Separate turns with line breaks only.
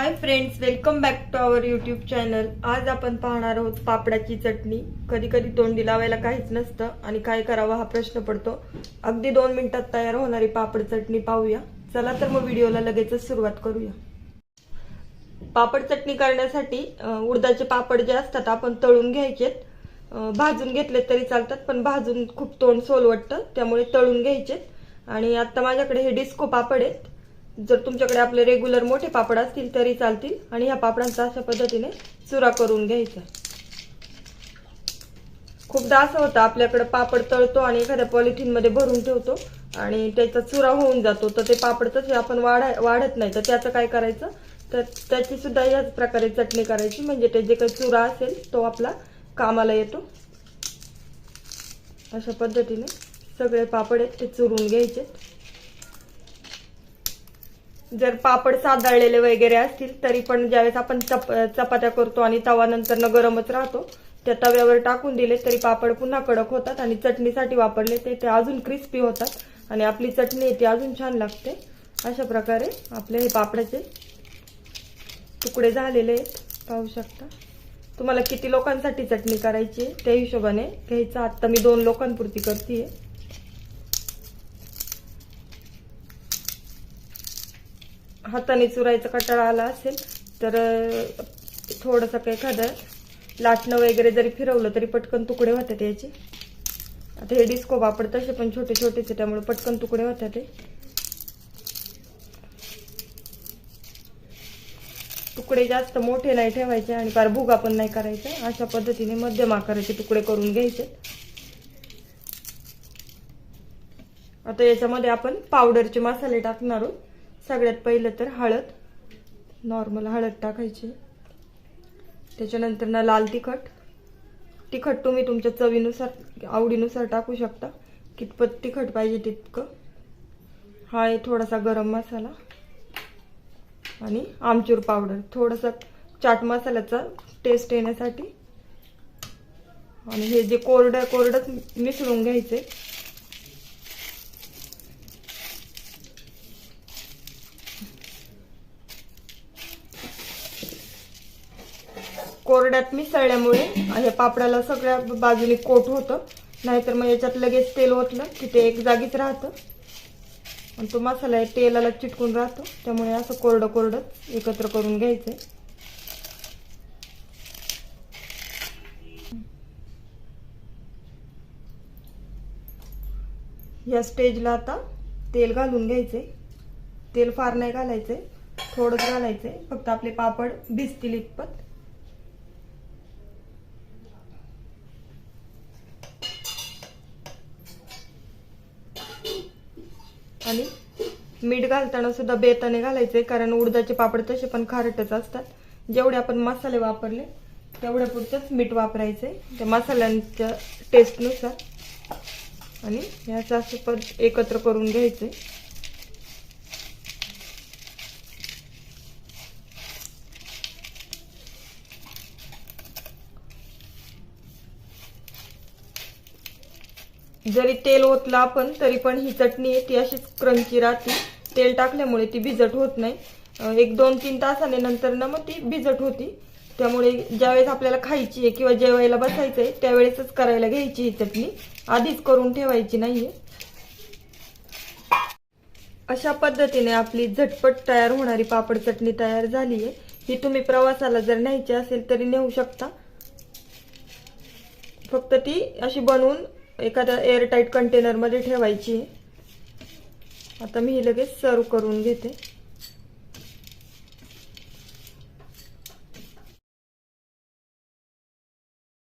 High friends, welcome back to our YouTube channel. आज आपण पाहणार आहोत पापडाची चटणी। कधी कधी तोंडी लावायला काहीच नसतं आणि काय करावं हा प्रश्न पडतो। अगदी 2 मिनिटात तयार होणारी पापड चटणी पाहूया। चला तर मग व्हिडिओला लगेचच सुरुवात करूया। पापड चटणी करण्यासाठी उडदाचे पापड जे असतात आपण तळून घ्यायचेत। भाजून घेतले तरी चालतात, पण भाजून खूप तोंड सोलवटतं, त्यामुळे तळून घ्यायचेत। आणि आता माझ्याकडे हे डिस्को पापड आहेत। जर तुमच्याकडे आपले रेग्युलर मोठे पापड असतील तरी चालतील। आणि ह्या पापडांचा अशा पद्धतीने चुरा करून घ्यायचा। खूपदा असं होतं आपल्याकडे पापड तळतो आणि एखाद्या पॉलिथिन मध्ये भरून ठेवतो आणि त्याचा चुरा होऊन जातो, तर ते पापड तसे आपण वाढत नाही। तर त्याचं काय करायचं, तर त्याची सुद्धा याच प्रकारे चटणी करायची, म्हणजे ते जे काही चुरा असेल तो आपला कामाला येतो। अशा पद्धतीने सगळे पापड आहेत ते चुरून घ्यायचे। जर पापड सादळलेले वगैरे असतील तरी पण ज्यावेळेस आपण चपात्या करतो आणि तवा नंतर गरमच राहतो, त्या तव्यावर टाकून दिले तरी पापड पुन्हा कडक होतात आणि चटणीसाठी वापरले ते अजून क्रिस्पी होतात आणि आपली चटणी ती अजून छान लागते। अशा प्रकारे आपले हे पापडाचे तुकडे झालेले आहेत, पाहू शकता। तुम्हाला किती लोकांसाठी चटणी करायची त्या हिशोबाने घ्यायचं। आता मी 2 लोकांपुरती करतेय। हाताने चुरायचा कंटाळा आला असेल तर थोडंसं काही एखादं लाटणं वगैरे जरी फिरवलं तरी पटकन तुकडे होतात याचे। आता हे डिस्को पापड तसे पण छोटे छोटेच आहे, त्यामुळे पटकन तुकडे होतात। तुकडे जास्त मोठे नाही ठेवायचे आणि फार भुगा पण नाही करायचा। अशा पद्धतीने मध्यम आकाराचे तुकडे करून घ्यायचे। आता याच्यामध्ये आपण पावडरचे मसाले टाकणार आहोत। सगळ्यात पहिलं तर हळद, नॉर्मल हळद टाकायची। त्याच्यानंतर लाल तिखट तुम्ही तुमच्या चवीनुसार आवडीनुसार टाकू शकता, कितपत तिखट पाहिजे तितकं। हा आहे थोडासा गरम मसाला आणि आमचूर पावडर, थोडासा चाट मसाल्याचा टेस्ट येण्यासाठी। आणि हे जे कोरडच मिसळून घ्यायचे। कोरड्यात मिसळल्यामुळे या पापडाला सगळ्या बाजूने कोट होतं, नाहीतर मग याच्यात लगेच तेल ओतलं की ते एक जागीच राहतं आणि तो मसाला तेलाला चिटकून राहतो। त्यामुळे असं कोरडच एकत्र करून घ्यायचंय। या स्टेजला आता तेल घालून घ्यायचे। तेल फार नाही घालायचे, थोडंच घालायचे, फक्त आपले पापड भिजतील इतपत। आणि मीठ घालताना सुद्धा बेताने घालायचे, कारण उडदाचे पापड तसे पण खारटच असतात। जेवढे आपण मसाले वापरले तेवढ्या पुरतच मीठ वापरायचे त्या मसाल्यांच्या टेस्टनुसार। आणि याचं असं एकत्र करून घ्यायचे। जरी तेल ओतलं आपण तरी पण ही चटणी ती अशीच क्रंची राहते। तेल टाकल्यामुळे ती भिजट होत नाही। 1-2-3 तासाने नंतर मग ती भिजट होती। त्यामुळे ज्यावेळेस आपल्याला खायची आहे किंवा जेवायला बसायचंय त्यावेळेसच करायला घ्यायची ही चटणी, आधीच करून ठेवायची नाहीये। अशा पद्धतीने आपली झटपट तयार होणारी पापड चटणी तयार झाली आहे। ही तुम्ही प्रवासाला जर न्यायची असेल तरी नेऊ शकता। फक्त ती अशी बनवून एखाद्या एअरटाईट कंटेनर मध्ये ठेवायची आहे। आता मी ही लगेच सर्व करून घेते।